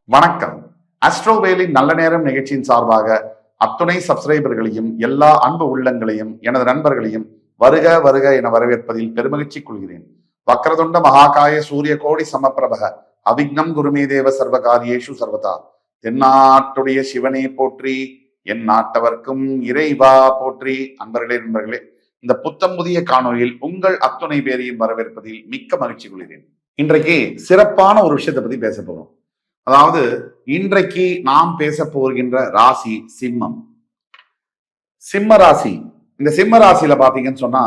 வணக்கம். அஸ்ட்ரோவேலின் நல்ல நேரம் நிகழ்ச்சியின் சார்பாக அத்துணை சப்ஸ்கிரைபர்களையும் எல்லா அன்பு உள்ளங்களையும் எனது நண்பர்களையும் வருக வருக என வரவேற்பதில் பெருமகிழ்ச்சி கொள்கிறேன். வக்ரதுண்ட மகாகாய சூரிய கோடி சமப்பிரபக அவிக்னம் குருமே தேவ சர்வகாரியேஷு சர்வதா. தென்னாட்டுடைய சிவனே போற்றி, என் நாட்டவர்க்கும் இறைவா போற்றி. நண்பர்களே, இந்த புத்தம் புதிய காணொலியில் உங்கள் அத்துணை பேரையும் வரவேற்பதில் மிக்க மகிழ்ச்சி கொள்கிறேன். இன்றைக்கு சிறப்பான ஒரு விஷயத்தை பத்தி பேச போறோம். அதாவது இன்றைக்கு நாம் பேச போகின்ற ராசி சிம்மம். சிம்ம ராசி. இந்த சிம்ம ராசியில பாத்தீங்கன்னு சொன்னா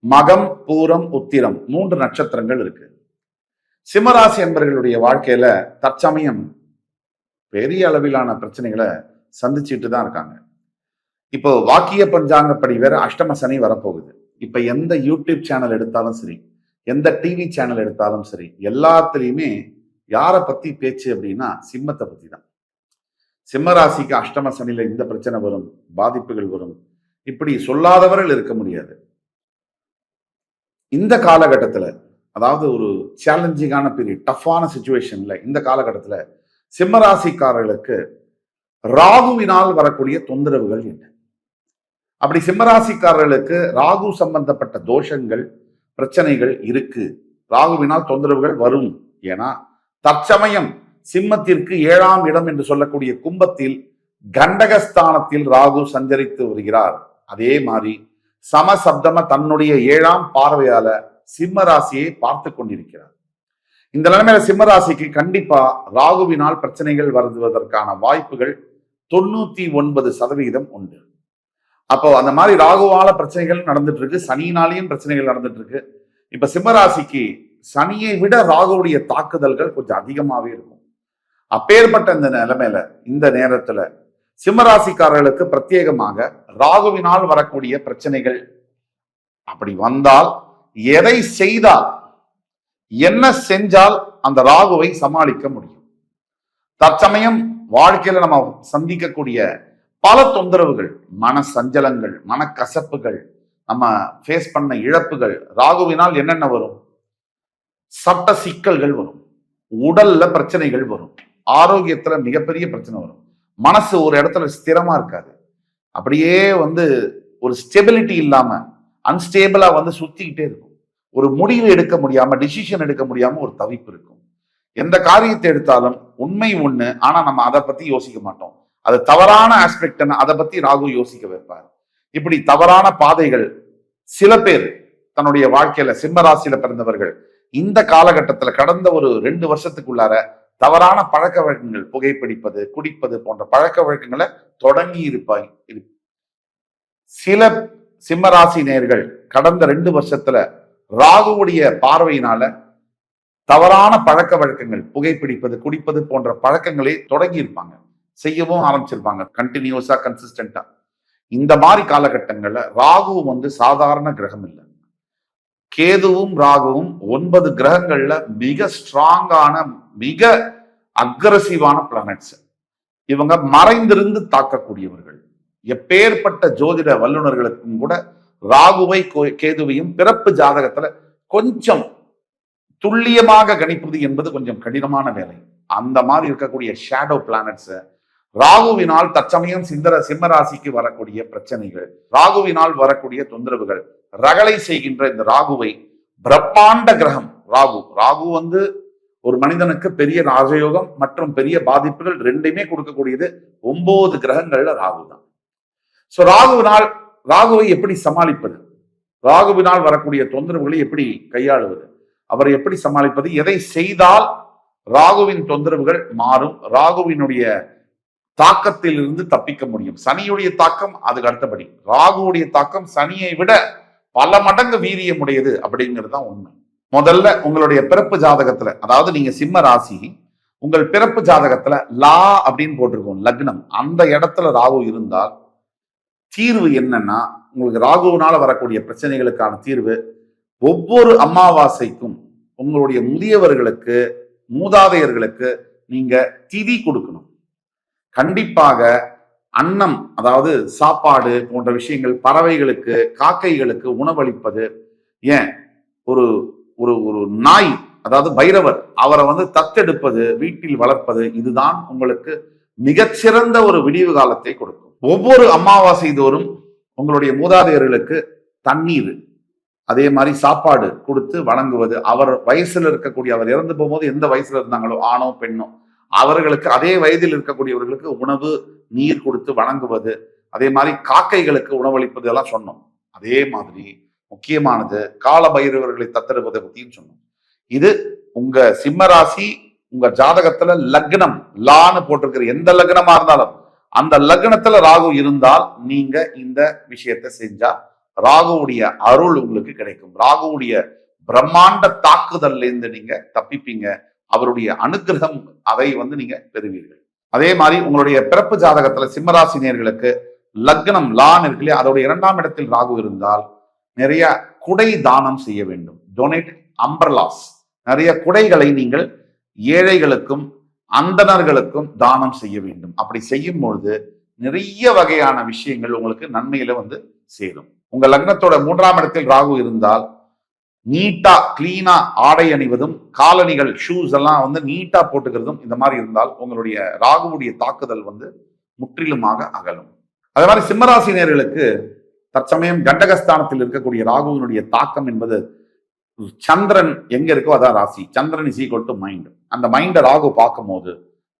மகம், பூரம், உத்திரம் 3 நட்சத்திரங்கள் இருக்கு. சிம்மராசி என்பவர்களுடைய வாழ்க்கையில தற்சமயம் பெரிய அளவிலான பிரச்சனைகளை சந்திச்சுட்டு தான் இருக்காங்க. இப்போ வாக்கிய பஞ்சாங்கப்படி வேற அஷ்டம சனி வரப்போகுது. இப்ப எந்த யூடியூப் சேனல் எடுத்தாலும் சரி, எந்த டிவி சேனல் எடுத்தாலும் சரி, எல்லாத்துலயுமே யாரை பத்தி பேச்சு அப்படின்னா சிம்மத்தை பத்தி தான். சிம்ம ராசிக்கு அஷ்டம சனியில இந்த பிரச்சனை வரும், பாதிப்புகள் வரும், இப்படி சொல்லாதவர்கள் இருக்க முடியாது. இந்த காலகட்டத்துல, அதாவது ஒரு சேலஞ்சிங்கான பீரியட், டஃப்பான சிச்சுவேஷன்ல இந்த காலகட்டத்துல சிம்ம ராசிக்காரர்களுக்கு ராகுவினால் வரக்கூடிய தொந்தரவுகள் என்ன? அப்படி சிம்மராசிக்காரர்களுக்கு ராகு சம்பந்தப்பட்ட தோஷங்கள், பிரச்சனைகள் இருக்கு. ராகுவினால் தொந்தரவுகள் வரும். ஏன்னா தற்சமயம் சிம்மத்திற்கு 7ஆம் இடம் என்று சொல்லக்கூடிய கும்பத்தில் கண்டகஸ்தானத்தில் ராகு சஞ்சரித்து வருகிறார். அதே மாதிரி சமசப்தம தன்னுடைய 7ஆம் பார்வையால சிம்ம ராசியை பார்த்து கொண்டிருக்கிறார். இந்த நிலைமையில சிம்ம ராசிக்கு கண்டிப்பா ராகுவினால் பிரச்சனைகள் வருவதற்கான வாய்ப்புகள் 99% உண்டு. அப்போ அந்த மாதிரி ராகுவால பிரச்சனைகள் நடந்துட்டு இருக்கு, சனியினாலேயும் பிரச்சனைகள் நடந்துட்டு இருக்கு. இப்ப சிம்மராசிக்கு சனியை விட ராகுவுடைய தாக்குதல்கள் கொஞ்சம் அதிகமாவே இருக்கும். அப்பேற்பட்ட இந்த நிலைமையில இந்த நேரத்துல சிம்மராசிக்காரர்களுக்கு பிரத்யேகமாக ராகுவினால் வரக்கூடிய பிரச்சனைகள் அப்படி வந்தால் எதை செய்தால், என்ன செஞ்சால் அந்த ராகுவை சமாளிக்க முடியும்? தற்சமயம் வாழ்க்கையில நம்ம சந்திக்கக்கூடிய பல தொந்தரவுகள், மன சஞ்சலங்கள், மனக்கசப்புகள், நம்ம ஃபேஸ் பண்ண இழப்புகள், ராகுவினால் என்னென்ன வரும்? சட்ட சிக்கல்கள் வரும், உடல்ல பிரச்சனைகள் வரும், ஆரோக்கியத்துல மிகப்பெரிய பிரச்சனை வரும், மனசு ஒரு இடத்துல ஸ்திரமா இருக்காது, அப்படியே ஒரு ஸ்டெபிலிட்டி இல்லாம அன்ஸ்டேபிளா சுத்திக்கிட்டே இருக்கும். ஒரு முடிவு எடுக்க முடியாம, டிசிஷன் எடுக்க முடியாம ஒரு தவிப்பு இருக்கும். எந்த காரியத்தை எடுத்தாலும் உண்மை ஒண்ணு, ஆனா நம்ம அதை பத்தி யோசிக்க மாட்டோம். அது தவறான ஆஸ்பெக்ட், அதை பத்தி ராகு யோசிக்க வைப்பார். இப்படி தவறான பாதைகள் சில பேர் தன்னுடைய வாழ்க்கையில சிம்ம ராசியில பிறந்தவர்கள் இந்த காலகட்டத்துல கடந்த ஒரு 2 வருஷத்துக்குள்ளார தவறான பழக்க வழக்கங்கள், புகைப்பிடிப்பது, குடிப்பது போன்ற பழக்க வழக்கங்களை தொடங்கி இருப்பாங்க. சில சிம்மராசி நேயர்கள் கடந்த 2 வருஷத்துல ராகுவுடைய பார்வையினால தவறான பழக்க வழக்கங்கள், புகைப்பிடிப்பது, குடிப்பது போன்ற பழக்கங்களை தொடங்கி இருப்பாங்க, செய்யவும் ஆரம்பிச்சிருப்பாங்க கண்டினியூஸா, கன்சிஸ்டன்டா. இந்த மாதிரி காலகட்டங்கள்ல ராகு சாதாரண கிரகம் இல்லை. கேதுவும் ராகுவும் 9 கிரகங்கள்ல மிக ஸ்ட்ராங்கான, மிக அக்ரசிவான பிளானட்ஸ். இவங்க மறைந்திருந்து தாக்கக்கூடியவர்கள். எப்பேற்பட்ட ஜோதிட வல்லுநர்களுக்கும் கூட ராகுவை கேதுவையும் பிறப்பு ஜாதகத்துல கொஞ்சம் துல்லியமாக கணிப்பது என்பது கொஞ்சம் கடினமான வேலை. அந்த மாதிரி இருக்கக்கூடிய ஷேடோ பிளானட்ஸ் ராகுவினால் தற்சமயம் சிம்ம ராசிக்கு வரக்கூடிய பிரச்சனைகள், ராகுவினால் வரக்கூடிய தொந்தரவுகள், ரகளை செய்கின்ற இந்த ராகுவை, பிரம்மாண்ட கிரகம் ராகு ஒரு மனிதனுக்கு பெரிய ராஜயோகம் மற்றும் பெரிய பாதிப்புகள் ரெண்டுமே கொடுக்கக்கூடியது. 9 கிரகங்கள்ல ராகு தான். சோ ராகுவை எப்படி சமாளிப்பது? ராகுவினால் வரக்கூடிய தொந்தரவுகளை எப்படி கையாளுவது? அவரை எப்படி சமாளிப்பது? எதை செய்தால் ராகுவின் தொந்தரவுகள் மாறும்? ராகுவினுடைய தாக்கத்தில் இருந்து தப்பிக்க முடியும்? சனியுடைய தாக்கம் அதுக்கு அடுத்தபடி, ராகுவுடைய தாக்கம் சனியை விட பல மடங்கு வீரியமுடையது அப்படிங்கிறது தான் உண்மை. முதல்ல உங்களுடைய பிறப்பு ஜாதகத்துல, அதாவது நீங்க சிம்ம ராசி, உங்கள் பிறப்பு ஜாதகத்துல லா அப்படின்னு போட்டிருக்கோம், லக்னம், அந்த இடத்துல ராகு இருந்தால் தீர்வு என்னன்னா, உங்களுக்கு ராகுவினால வரக்கூடிய பிரச்சனைகளுக்கான தீர்வு, ஒவ்வொரு அமாவாசைக்கும் உங்களுடைய முதியவர்களுக்கு, மூதாதையர்களுக்கு நீங்க திதி கொடுக்கணும். கண்டிப்பாக அன்னம், அதாவது சாப்பாடு போன்ற விஷயங்கள், பறவைகளுக்கு, காக்கைகளுக்கு உணவளிப்பது. ஏன் ஒரு ஒரு நாய் அதாவது பைரவர் அவரை வந்து தத்தெடுப்பது, வீட்டில் வளர்ப்பது, இதுதான் உங்களுக்கு மிகச்சிறந்த ஒரு விடிவு காலத்தை கொடுக்கும். ஒவ்வொரு அமாவாசை தோறும் உங்களுடைய மூதாதையர்களுக்கு தண்ணீர், அதே மாதிரி சாப்பாடு கொடுத்து வழங்குவது, அவர் வயசுல இருக்கக்கூடிய, அவர் இறந்து போகும்போது எந்த வயசுல இருந்தாங்களோ ஆணோ பெண்ணோ அவர்களுக்கு அதே வயதில் இருக்கக்கூடியவர்களுக்கு உணவு நீர் கொடுத்து வழங்குவது, அதே மாதிரி காக்கைகளுக்கு உணவளிப்பது எல்லாம் சொன்னோம். அதே மாதிரி முக்கியமானது கால பைரவர்களை தத்தெடுப்பதை பத்தியும் சொன்னோம். இது உங்க சிம்மராசி உங்க ஜாதகத்துல லக்னம் லான்னு போட்டிருக்கிற எந்த லக்னமா இருந்தாலும் அந்த லக்னத்துல ராகு இருந்தால் நீங்க இந்த விஷயத்தை செஞ்சா ராகுவுடைய அருள் உங்களுக்கு கிடைக்கும். ராகுவுடைய பிரம்மாண்ட தாக்குதல்ல இருந்து நீங்க தப்பிப்பீங்க. அவருடைய அனுகிரகம் அதை வந்து நீங்க பெறுவீர்கள். அதே மாதிரி உங்களுடைய பிறப்பு ஜாதகத்துல சிம்மராசினியர்களுக்கு லக்னம் லான் இருக்கு இல்லையா, அதோட 2ஆம் இடத்தில் ராகு இருந்தால் நிறைய குடை தானம் செய்ய வேண்டும். டொனேட் அம்பர்லாஸ், நிறைய குடைகளை நீங்கள் ஏழைகளுக்கும் அந்தணர்களுக்கும் தானம் செய்ய வேண்டும். அப்படி செய்யும் பொழுது நிறைய வகையான விஷயங்கள் உங்களுக்கு நன்மையில வந்து சேரும். உங்க லக்னத்தோட 3ஆம் இடத்தில் ராகு இருந்தால் நீட்டா கிளீனா ஆடை அணிவதும், காலணிகள் ஷூஸ் எல்லாம் வந்து நீட்டா போட்டுக்கிறதும், இந்த மாதிரி இருந்தால் உங்களுடைய ராகுவுடைய தாக்குதல் வந்து முற்றிலுமாக அகலும். அதே மாதிரி சிம்மராசினியர்களுக்கு தற்சமயம் கண்டகஸ்தானத்தில் இருக்கக்கூடிய ராகுவினுடைய தாக்கம் என்பது, சந்திரன் எங்க இருக்கோ அதான் ராசி. சந்திரன் இஸ் ஈக்குவல் டு மைண்ட். அந்த மைண்டை ராகு பார்க்கும் போது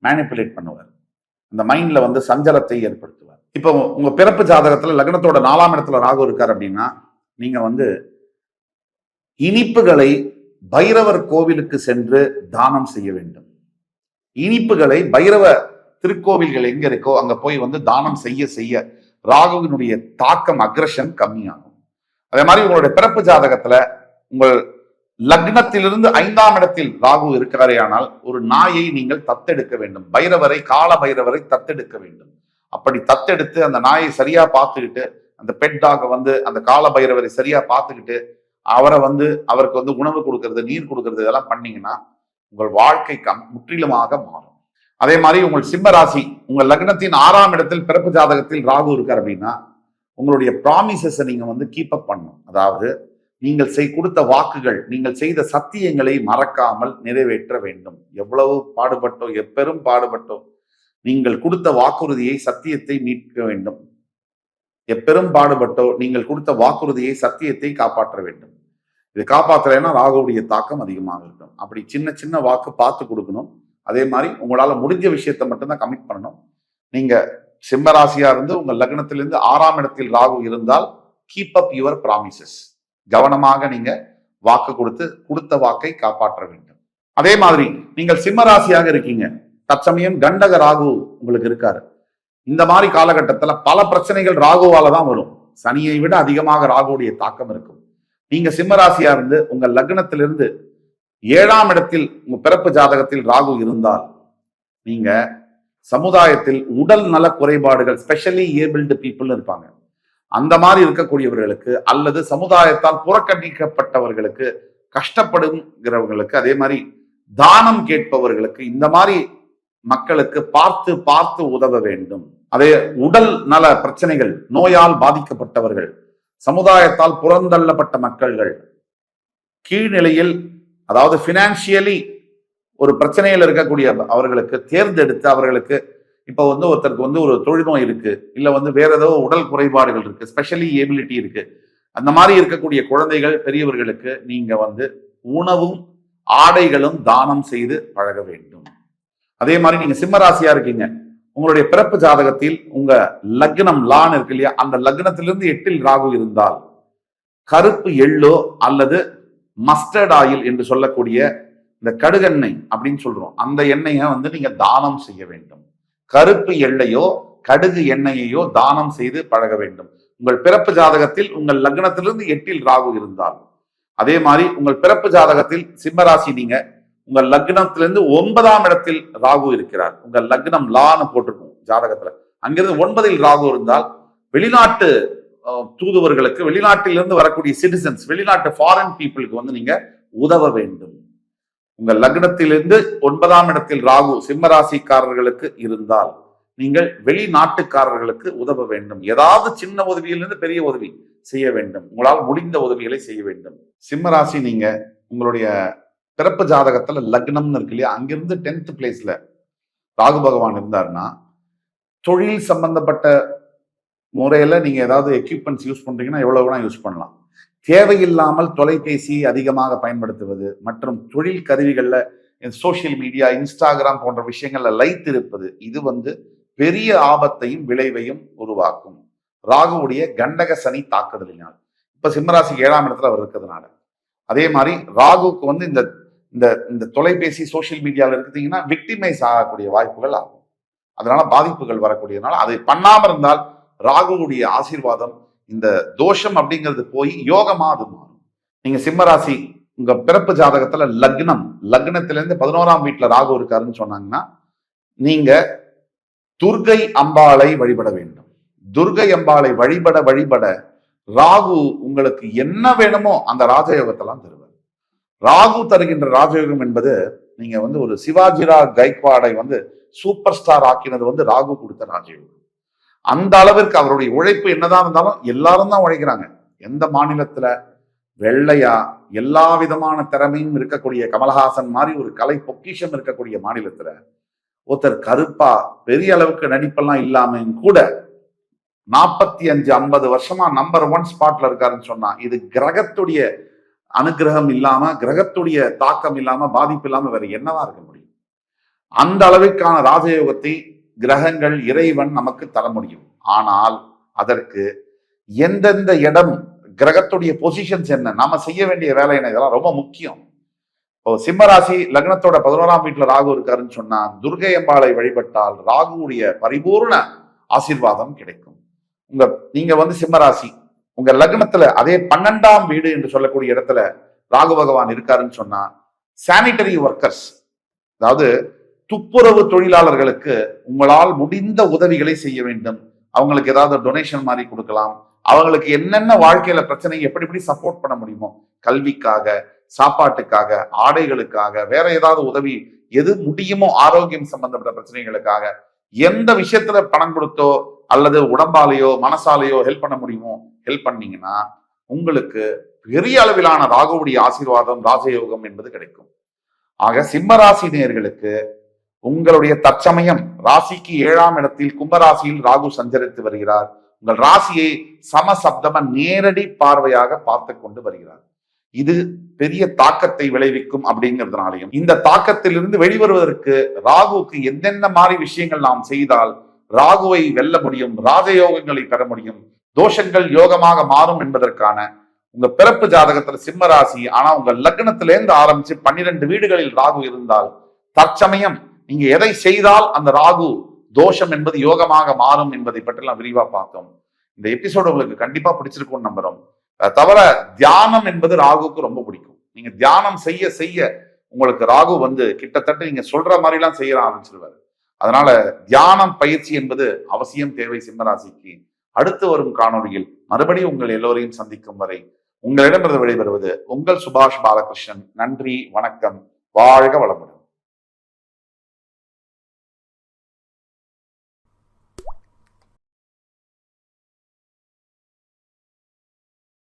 மேனிப்புலேட் பண்ணுவார், அந்த மைண்ட்ல வந்து சஞ்சலத்தை ஏற்படுத்துவார். இப்போ உங்க பிறப்பு ஜாதகத்துல லக்னத்தோட 4ஆம் இடத்துல ராகு இருக்கார் அப்படின்னா நீங்க வந்து இனிப்புகளை பைரவர் கோவிலுக்கு சென்று தானம் செய்ய வேண்டும். இனிப்புகளை பைரவ திருக்கோவில்கள் எங்க இருக்கோ அங்க போய் வந்து தானம் செய்ய செய்ய ராகுவினுடைய தாக்கம் அக்ரஷன் கம்மியாகும். அதே மாதிரி உங்களுடைய பிறப்பு ஜாதகத்துல உங்கள் லக்னத்திலிருந்து 5ஆம் இடத்தில் ராகு இருக்கிறாரே ஆனால் ஒரு நாயை நீங்கள் தத்தெடுக்க வேண்டும். பைரவரை, கால பைரவரை தத்தெடுக்க வேண்டும். அப்படி தத்தெடுத்து அந்த நாயை சரியா பார்த்துக்கிட்டு, அந்த பெட் டாக வந்து அந்த கால பைரவரை சரியா பார்த்துக்கிட்டு அவரை வந்து அவருக்கு வந்து உணவு கொடுக்கறது, நீர் கொடுக்கறது, இதெல்லாம் பண்ணீங்கன்னா உங்கள் வாழ்க்கை முற்றிலுமாக மாறும். அதே மாதிரி உங்கள் சிம்ம ராசி உங்கள் லக்னத்தின் 6ஆம் இடத்தில் பிறப்பு ஜாதகத்தில் ராகு இருக்கார் அப்படின்னா உங்களுடைய ப்ராமிசஸை நீங்க வந்து கீப் அப் பண்ணணும். அதாவது நீங்கள் கொடுத்த வாக்குகள், நீங்கள் செய்த சத்தியங்களை மறக்காமல் நிறைவேற்ற வேண்டும். எவ்வளவு பாடுபட்டோ, எப்பெரும் பாடுபட்டோ நீங்கள் கொடுத்த வாக்குறுதியை, சத்தியத்தை மீட்க வேண்டும். எப்பெரும் பாடுபட்டோ நீங்கள் கொடுத்த வாக்குறுதியை, சத்தியத்தை காப்பாற்ற வேண்டும். இது காப்பாற்றலைன்னா ராகுவுடைய தாக்கம் அதிகமாக இருக்கும். அப்படி சின்ன சின்ன வாக்கு பார்த்து கொடுக்கணும். அதே மாதிரி உங்களால முடிஞ்ச விஷயத்த மட்டும்தான் கமிட் பண்ணணும். நீங்க சிம்மராசியா இருந்து உங்க லக்னத்திலிருந்து 6ஆம் இடத்தில் ராகு இருந்தால் கீப் அப் யுவர் ப்ராமிசஸ். கவனமாக நீங்க வாக்கு கொடுத்த வாக்கை காப்பாற்ற வேண்டும். அதே மாதிரி நீங்கள் சிம்மராசியாக இருக்கீங்க, தற்சமயம் கண்டக ராகு உங்களுக்கு இருக்காரு. இந்த மாதிரி காலகட்டத்துல பல பிரச்சனைகள் ராகுவால தான் வரும். சனியை விட அதிகமாக ராகுவுடைய தாக்கம் இருக்கும். நீங்க சிம்மராசியா இருந்து உங்க லக்னத்திலிருந்து 7ஆம் இடத்தில் உங்க பிறப்பு ஜாதகத்தில் ராகு இருந்தால் நீங்க சமுதாயத்தில் உடல் நல குறைபாடுகள், ஸ்பெஷலி ஏபிள்டு பீப்புள் இருப்பாங்க, அந்த மாதிரி இருக்கக்கூடியவர்களுக்கு அல்லது சமுதாயத்தால் புறக்கணிக்கப்பட்டவர்களுக்கு, கஷ்டப்படுங்கிறவர்களுக்கு, அதே மாதிரி தானம் கேட்பவர்களுக்கு, இந்த மாதிரி மக்களுக்கு பார்த்து பார்த்து உதவ வேண்டும். அதே உடல் நல பிரச்சனைகள், நோயால் பாதிக்கப்பட்டவர்கள், சமுதாயத்தால் புறந்தள்ளப்பட்ட மக்கள்கள், கீழ்நிலையில் அதாவது பினான்சியலி ஒரு பிரச்சனையில் இருக்கக்கூடிய அவர்களுக்கு தேர்ந்தெடுத்து அவர்களுக்கு இப்போ வந்து ஒருத்தருக்கு வந்து ஒரு தொழுநோய் இருக்கு, இல்லை வந்து வேற ஏதோ உடல் குறைபாடுகள் இருக்கு, ஸ்பெஷலி ஏபிலிட்டி இருக்கு, அந்த மாதிரி இருக்கக்கூடிய குழந்தைகள், பெரியவர்களுக்கு நீங்க வந்து உணவும் ஆடைகளும் தானம் செய்து பழக வேண்டும். அதே மாதிரி நீங்க சிம்மராசியா இருக்கீங்க, உங்களுடைய பிறப்பு ஜாதகத்தில் உங்க லக்னம் லான் இருக்கு இல்லையா, அந்த லக்னத்திலிருந்து 8இல் ராகு இருந்தால் கருப்பு எள்ளோ அல்லது மஸ்டர்ட் ஆயில் என்று சொல்லக்கூடிய இந்த கடுகெண்ணெய் அப்படின்னு சொல்றோம், அந்த எண்ணெயை வந்து நீங்க தானம் செய்ய வேண்டும். கருப்பு எள்ளையோ கடுகு எண்ணெயையோ தானம் செய்து பழக வேண்டும். உங்கள் பிறப்பு ஜாதகத்தில் உங்கள் லக்னத்திலிருந்து 8இல் ராகு இருந்தால், அதே மாதிரி உங்கள் பிறப்பு ஜாதகத்தில் சிம்மராசி நீங்க உங்கள் லக்னத்திலிருந்து 9ஆம் இடத்தில் ராகு இருக்கிறார். உங்கள் லக்னம் லான்னு போட்டிருக்கும் ஜாதகத்துல, அங்கிருந்து 9இல் ராகு இருந்தால் வெளிநாட்டு தூதுவர்களுக்கு, வெளிநாட்டிலிருந்து வரக்கூடிய சிட்டிசன்ஸ், வெளிநாட்டு ஃபாரின் பீப்புளுக்கு வந்து நீங்க உதவ வேண்டும். உங்கள் லக்னத்திலிருந்து 9ஆம் இடத்தில் ராகு சிம்மராசிக்காரர்களுக்கு இருந்தால் நீங்கள் வெளிநாட்டுக்காரர்களுக்கு உதவ வேண்டும். ஏதாவது சின்ன உதவியிலிருந்து பெரிய உதவி செய்ய வேண்டும். உங்களால் முடிந்த உதவிகளை செய்ய வேண்டும். சிம்மராசி நீங்க உங்களுடைய பிறப்பு ஜாதகத்துல லக்னம்னு இருக்கு இல்லையா, அங்கிருந்து 10th பிளேஸ்ல ராகு பகவான் இருந்தாருன்னா, தொழில் சம்பந்தப்பட்ட முறையில நீங்க ஏதாவது எக்யூப்மெண்ட்ஸ் யூஸ் பண்றீங்கன்னா எவ்வளவு வேணா யூஸ் பண்ணலாம். தேவையில்லாமல் தொலைபேசி அதிகமாக பயன்படுத்துவது மற்றும் தொழில் கருவிகள்ல சோசியல் மீடியா, இன்ஸ்டாகிராம் போன்ற விஷயங்கள்ல லைத்திருப்பது, இது பெரிய ஆபத்தையும் விளைவையும் உருவாக்கும். ராகுவுடைய கண்டக சனி தாக்குதலினால். இப்ப சிம்மராசிக்கு 7ஆம் இடத்துல அவர் இருக்கிறதுனால, அதே மாதிரி ராகுக்கு இந்த இந்த இந்த தொலைபேசி சோசியல் மீடியாவில் இருக்கிறீங்கன்னா விக்டிமைஸ் ஆகக்கூடிய வாய்ப்புகள் ஆகும். அதனால பாதிப்புகள் வரக்கூடியதுனால அதை பண்ணாம இருந்தால் ராகுவுடைய ஆசீர்வாதம், இந்த தோஷம் அப்படிங்கிறது போய் யோகமா அது மாறும். நீங்க சிம்மராசி உங்க பிறப்பு ஜாதகத்துல லக்னத்திலிருந்து 11ஆம் வீட்டுல ராகு இருக்காருன்னு சொன்னாங்கன்னா, நீங்க துர்கை அம்பாளை வழிபட வேண்டும். துர்கை அம்பாளை வழிபட ராகு உங்களுக்கு என்ன வேணுமோ அந்த ராஜயோகத்தெல்லாம் தருவார். ராகு தருகின்ற ராஜயோகம் என்பது, நீங்க ஒரு சிவாஜிராவ் கைக்வாடை சூப்பர் ஸ்டார் ஆக்கினது ராகு கொடுத்த ராஜயோகம். அந்த அளவிற்கு அவருடைய உழைப்பு என்னதான் இருந்தாலும் எல்லாரும் தான் உழைக்கிறாங்க. எந்த மாநிலத்துல வெள்ளையா எல்லா விதமான திறமையும் இருக்கக்கூடிய கமலஹாசன் மாதிரி ஒரு கலை பொக்கிஷம் இருக்கக்கூடிய மாநிலத்துல ஒருத்தர் கருப்பா பெரிய அளவுக்கு நடிப்பெல்லாம் இல்லாம கூட 45-50 வருஷமா நம்பர் 1 ஸ்பாட்ல இருக்காருன்னு சொன்னா, இது கிரகத்துடைய அனுகிரகம் இல்லாம, கிரகத்துடைய தாக்கம் இல்லாம, பாதிப்பு இல்லாம வேற என்னவா இருக்க முடியும்? அந்த அளவிற்கான ராஜயோகத்தை கிரகங்கள், இறைவன் நமக்கு தர முடியும். ஆனால் அதற்கு எந்தெந்த இடம், கிரகத்துடைய பொசிஷன்ஸ் என்ன, நாம செய்ய வேண்டிய வேலை என்ன, இதெல்லாம் ரொம்ப முக்கியம். இப்போ சிம்மராசி லக்னத்தோட 11ஆம் வீட்டுல ராகு இருக்காருன்னு சொன்னா, துர்கை அம்பாளை வழிபட்டால் ராகுவுடைய பரிபூர்ண ஆசீர்வாதம் கிடைக்கும். நீங்க சிம்மராசி உங்க லக்னத்துல அதே 12ஆம் வீடு என்று சொல்லக்கூடிய இடத்துல ராகு பகவான் இருக்காருன்னு சொன்னா, சானிட்டரி ஒர்க்கர்ஸ், அதாவது துப்புரவு தொழிலாளர்களுக்கு உங்களால் முடிந்த உதவிகளை செய்ய வேண்டும். அவங்களுக்கு ஏதாவது டொனேஷன் மாதிரி கொடுக்கலாம். அவங்களுக்கு என்னென்ன வாழ்க்கையில பிரச்சனை எப்படி சப்போர்ட் பண்ண முடியுமோ, கல்விக்காக, சாப்பாட்டுக்காக, ஆடைகளுக்காக, வேற ஏதாவது உதவி எது முடியுமோ, ஆரோக்கியம் சம்பந்தப்பட்ட பிரச்சனைகளுக்காக எந்த விஷயத்துல பணம் கொடுத்தோ அல்லது உடம்பாலேயோ மனசாலேயோ ஹெல்ப் பண்ண முடியுமோ ஹெல்ப் பண்ணீங்கன்னா உங்களுக்கு பெரிய அளவிலான ராகுவுடைய ஆசீர்வாதம், ராஜயோகம் என்பது கிடைக்கும். ஆக சிம்மராசி நேயர்களுக்கு உங்களுடைய தற்சமயம் ராசிக்கு 7ஆம் இடத்தில் கும்பராசியில் ராகு சஞ்சரித்து வருகிறார். உங்கள் ராசியை சமசப்தம நேரடி பார்வையாக பார்த்து கொண்டு வருகிறார். இது பெரிய தாக்கத்தை விளைவிக்கும். அப்படிங்கிறதுனாலையும் இந்த தாக்கத்திலிருந்து வெளிவருவதற்கு ராகுவுக்கு எந்தெந்த மாதிரி விஷயங்கள் நாம் செய்தால் ராகுவை வெல்ல முடியும், ராஜயோகங்களை பெற முடியும், தோஷங்கள் யோகமாக மாறும் என்பதற்கான உங்க பிறப்பு ஜாதகத்துல சிம்ம ராசி, ஆனா உங்க லக்னத்திலேருந்து ஆரம்பிச்சு 12 வீடுகளில் ராகு இருந்தால் தற்சமயம் நீங்க எதை செய்தால் அந்த ராகு தோஷம் என்பது யோகமாக மாறும் என்பதை பற்றிலாம் விரிவா பார்த்தோம். இந்த எபிசோடு உங்களுக்கு கண்டிப்பா பிடிச்சிருக்கும்னு நம்புறோம். தவிர தியானம் என்பது ராகுக்கு ரொம்ப பிடிக்கும். நீங்க தியானம் செய்ய செய்ய உங்களுக்கு ராகு கிட்டத்தட்ட நீங்க சொல்ற மாதிரி எல்லாம் செய்ய ஆரம்பிச்சிருவாரு. அதனால தியானம் பயிற்சி என்பது அவசியம் தேவை சிம்மராசிக்கு. அடுத்து வரும் காணொலியில் மறுபடியும் உங்கள் எல்லோரையும் சந்திக்கும் வரை உங்களிடமிருந்து விடைபெறுவது உங்கள் சுபாஷ் பாலகிருஷ்ணன். நன்றி, வணக்கம், வாழ்க வளமுடன்.